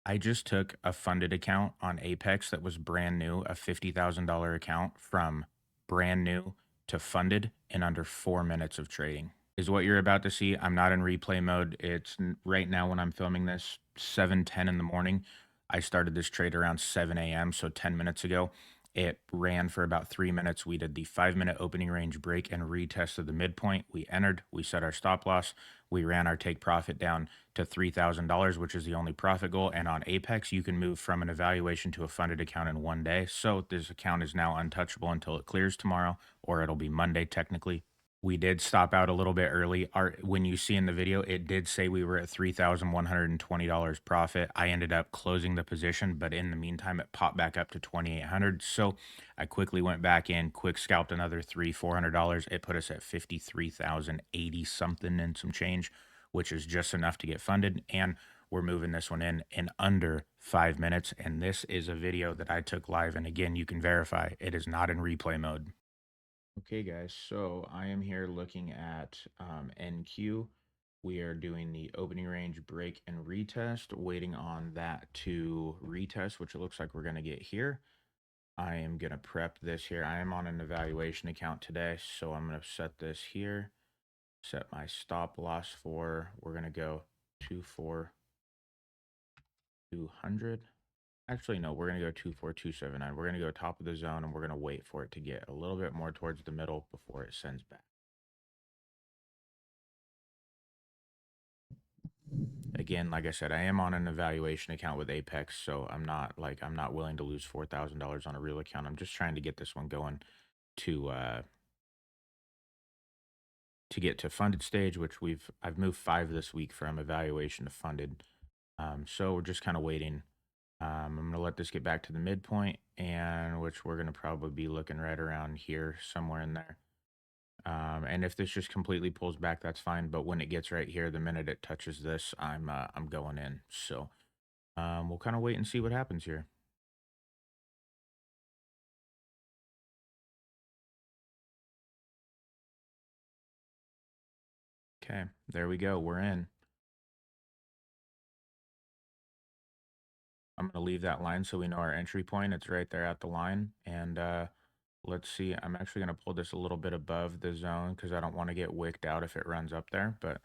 I just took a funded account on Apex that was brand new, a $50,000 account from brand new to funded in under 4 minutes of trading. Is what you're about to see. I'm not in replay mode. Right now when I'm filming this, 7:10 in the morning. I started this trade around 7 a.m., so 10 minutes ago. It ran for about 3 minutes. We did the 5 minute opening range break and retested the midpoint. We entered, we set our stop loss, we ran our take profit down to $3,000, which is the only profit goal. And on Apex, you can move from an evaluation to a funded account in 1 day. So this account is now untouchable until it clears tomorrow, or it'll be Monday technically. We did stop out a little bit early. When you see in the video, it did say we were at $3,120 profit. I ended up closing the position, but in the meantime, it popped back up to 2,800. So I quickly went back in, quick scalped another $400. It put us at 53,080 something and some change, which is just enough to get funded. And we're moving this one in under 5 minutes. And this is a video that I took live. And again, you can verify it is not in replay mode. Okay, guys, so I am here looking at NQ. We are doing the opening range break and retest, waiting on that to retest, which it looks like we're going to get here. I am going to prep this here. I am on an evaluation account today, so I'm going to set this here, set my stop loss for, we're going to go 24200. Actually, no, we're going to go 24279. We're going to go top of the zone, and we're going to wait for it to get a little bit more towards the middle before it sends back. Again, like I said, I am on an evaluation account with Apex, so I'm not willing to lose $4,000 on a real account. I'm just trying to get this one going to get to funded stage, which I've moved 5 this week from evaluation to funded. So we're just kind of waiting. I'm going to let this get back to the midpoint, and which we're going to probably be looking right around here, somewhere in there. And if this just completely pulls back, that's fine. But when it gets right here, the minute it touches this, I'm going in. So we'll kind of wait and see what happens here. Okay, there we go. We're in. I'm going to leave that line so we know our entry point. It's right there at the line. And let's see. I'm actually going to pull this a little bit above the zone because I don't want to get wicked out if it runs up there. But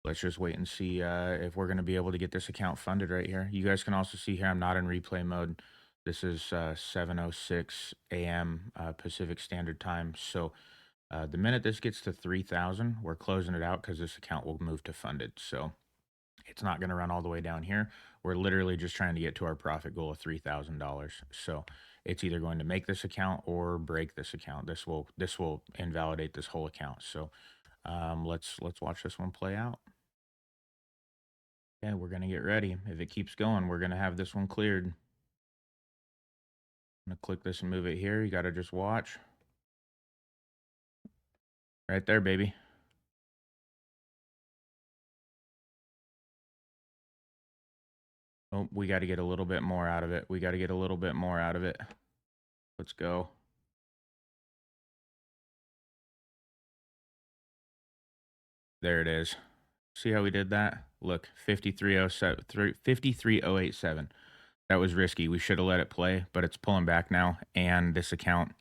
let's just wait and see if we're going to be able to get this account funded right here. You guys can also see here I'm not in replay mode. This is 7:06 a.m. Pacific Standard Time. So the minute this gets to 3,000, we're closing it out because this account will move to funded. So it's not going to run all the way down here. We're literally just trying to get to our profit goal of $3,000. So it's either going to make this account or break this account. This will invalidate this whole account. So let's watch this one play out. Yeah, we're gonna get ready. If it keeps going, we're gonna have this one cleared. I'm gonna click this and move it here. You gotta just watch. Right there, baby. Oh, we got to get a little bit more out of it. We got to get a little bit more out of it. Let's go. There it is. See how we did that? Look, 53087. That was risky. We should have let it play, but it's pulling back now. And this account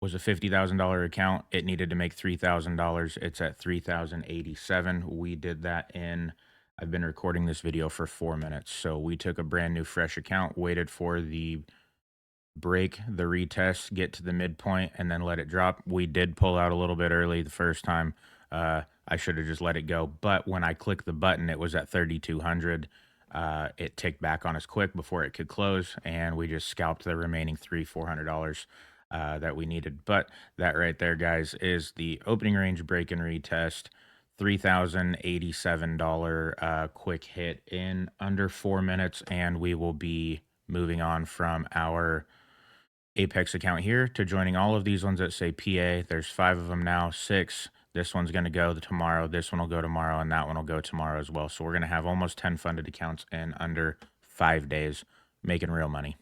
was a $50,000 account. It needed to make $3,000. It's at 3,087. We did that in, I've been recording this video for 4 minutes. So we took a brand new fresh account, waited for the break, the retest, get to the midpoint, and then let it drop. We did pull out a little bit early the first time. I should have just let it go. But when I clicked the button, it was at 3,200. It ticked back on us quick before it could close, and we just scalped the remaining $400 that we needed. But that right there, guys, is the opening range break and retest. $3,087 quick hit in under 4 minutes, and we will be moving on from our Apex account here to joining all of these ones that say PA. There's 5 of them now, 6. This one's going to go tomorrow. This one will go tomorrow, and that one will go tomorrow as well. So we're going to have almost 10 funded accounts in under 5 days, making real money.